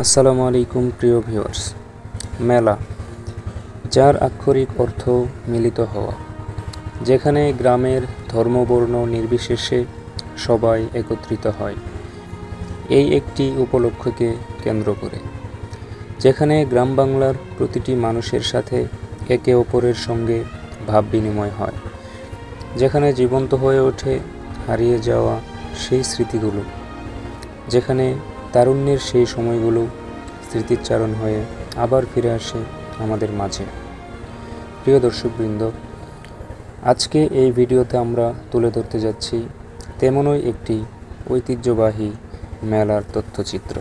আসসালামু আলাইকুম প্রিয় ভিউয়ার্স। মেলা, যার আক্ষরিক অর্থ মিলিত হওয়া, যেখানে গ্রামের ধর্মবর্ণ নির্বিশেষে সবাই একত্রিত হয় এই একটি উপলক্ষকে কেন্দ্র করে, যেখানে গ্রাম বাংলার প্রতিটি মানুষের সাথে একে অপরের সঙ্গে ভাব বিনিময় হয়, যেখানে জীবন্ত হয়ে ওঠে হারিয়ে যাওয়া সেই স্মৃতিগুলো, যেখানে তারুণ্যের সেই সময়গুলো স্মৃতিচারণ হয়ে আবার ফিরে আসে আমাদের মাঝে। প্রিয় দর্শকবৃন্দ, আজকে এই ভিডিওতে আমরা তুলে ধরতে যাচ্ছি তেমনই একটি ঐতিহ্যবাহী মেলার তথ্যচিত্র।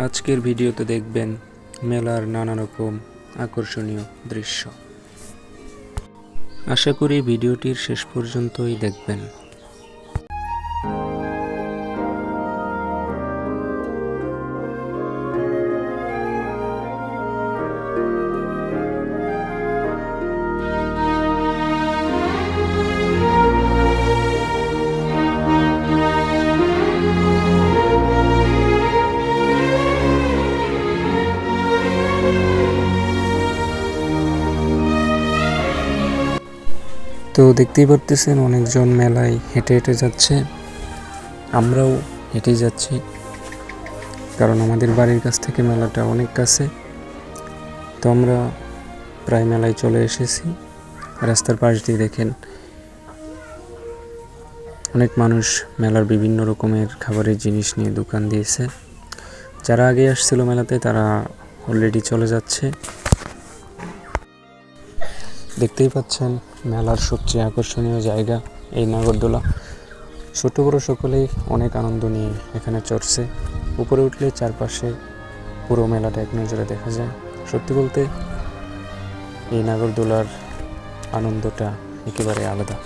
আজকের ভিডিওতে দেখবেন মেলার নানা রকম আকর্ষণীয় দৃশ্য। আশা করি ভিডিওটির শেষ পর্যন্তই দেখবেন। তো দেখতেই পারতেছেন অনেকজন মেলায় হেঁটে হেঁটে যাচ্ছে, আমরাও হেঁটে যাচ্ছি, কারণ আমাদের বাড়ির কাছ থেকে মেলাটা অনেক কাছে। তো আমরা প্রায় মেলায় চলে এসেছি। রাস্তার পাশ দিয়ে দেখেন অনেক মানুষ মেলার বিভিন্ন রকমের খাবারের জিনিস নিয়ে দোকান দিয়েছে। যারা আগে আসছিল মেলাতে তারা অলরেডি চলে যাচ্ছে। দেখতেই পাচ্ছেন মেলার সবচেয়ে আকর্ষণীয় জায়গা এই নাগরদোলা। ছোট বড় সকলেই অনেক আনন্দ নিয়ে এখানে চড়ছে। উপরে উঠলে চারপাশে পুরো মেলাটা এক নজরে দেখা যায়। সত্যি বলতে এই নাগরদোলার আনন্দটা একেবারে আলাদা।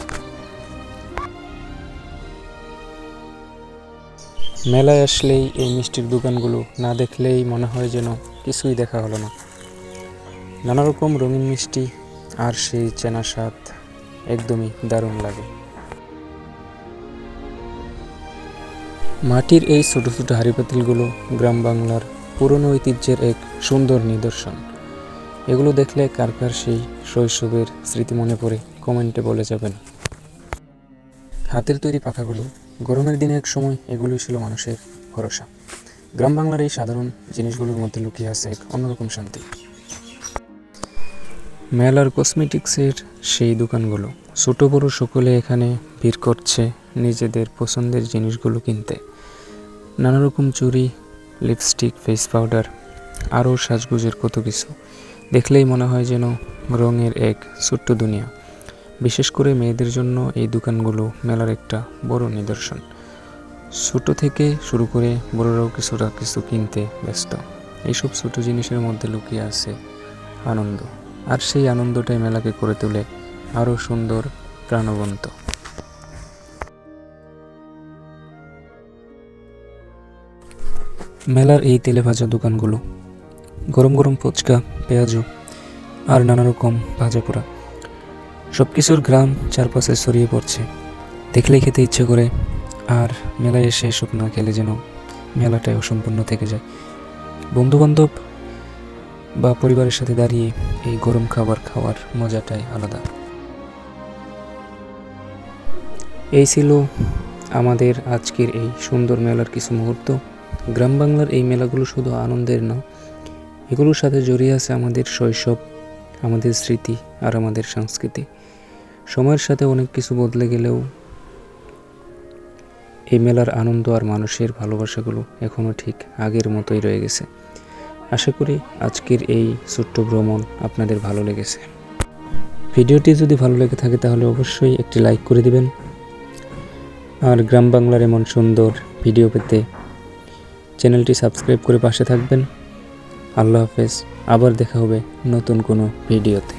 মেলায় আসলেই এই মিষ্টির দোকানগুলো না দেখলেই মনে হয় যেন কিছুই দেখা হলো না। নানা রকম রঙিন মিষ্টি আর সেই চেনা স্বাদ একদমই দারুণ লাগে। মাটির এই ছোট ছোট হাঁড়ি পাতিলগুলো গ্রাম বাংলার পুরনো ঐতিহ্যের এক সুন্দর নিদর্শন। এগুলো দেখলে কার কার সেই শৈশবের স্মৃতি মনে পড়ে কমেন্টে বলে যাবেন। হাতের তৈরি পাখাগুলো, গরমের দিনে এক সময় এগুলোই ছিল মানুষের ভরসা। গ্রাম বাংলার এই সাধারণ জিনিসগুলোর মধ্যে লুকিয়ে আছে এক অন্যরকম শান্তি। মেলার কসমেটিক্সের সেই দোকানগুলো, ছোট বড় সকলে এখানে ভিড় করছে নিজেদের পছন্দের জিনিসগুলো কিনতে। নানা রকম চুড়ি, লিপস্টিক, ফেস পাউডার, আরও সাজগুজের কত কিছু দেখলেই মনে হয় যেন রঙের এক ছোট্ট দুনিয়া। বিশেষ করে মেয়েদের জন্য এই দোকানগুলো মেলার একটা বড় নিদর্শন। ছোট থেকে শুরু করে বড়রাও কিছুটা কিছু কিনতে ব্যস্ত। এইসব ছোট জিনিসের মধ্যে লুকিয়ে আছে আনন্দ, আর সেই আনন্দটাই মেলাকে করে তোলে আরও সুন্দর, প্রাণবন্ত। মেলার এই তেলে ভাজা দোকানগুলো, গরম গরম ফুচকা, পেঁয়াজু আর নানা রকম ভাজা পোড়া, সব কিছুর গ্রাম চারপাশে ছড়িয়ে পড়ছে। দেখলেই খেতে ইচ্ছে করে, আর মেলায় এসে এসব না খেলে যেন মেলাটাই অসম্পূর্ণ থেকে যায়। বন্ধুবান্ধব বা পরিবারের সাথে দাঁড়িয়ে এই গরম খাবার খাওয়ার মজাটাই আলাদা। এই ছিল আমাদের আজকের এই সুন্দর মেলার কিছু মুহূর্ত। গ্রাম বাংলার এই মেলাগুলো শুধু আনন্দের না, এগুলোর সাথে জড়িয়ে আছে আমাদের শৈশব, আমাদের স্মৃতি আর আমাদের সংস্কৃতি। সময়ের সাথে অনেক কিছু বদলে গেলেও এই মেলার আনন্দ আর মানুষের ভালোবাসাগুলো এখনও ঠিক আগের মতোই রয়ে গেছে। আশা করি আজকের এই ছোট্ট ভ্রমণ আপনাদের ভালো লেগেছে। ভিডিওটি যদি ভালো লেগে থাকে তাহলে অবশ্যই একটি লাইক করে দিবেন, আর গ্রাম বাংলার এমন সুন্দর ভিডিও পেতে চ্যানেলটি সাবস্ক্রাইব করে পাশে থাকবেন। আল্লাহ হাফেজ। আবার দেখা হবে নতুন কোনো ভিডিওতে।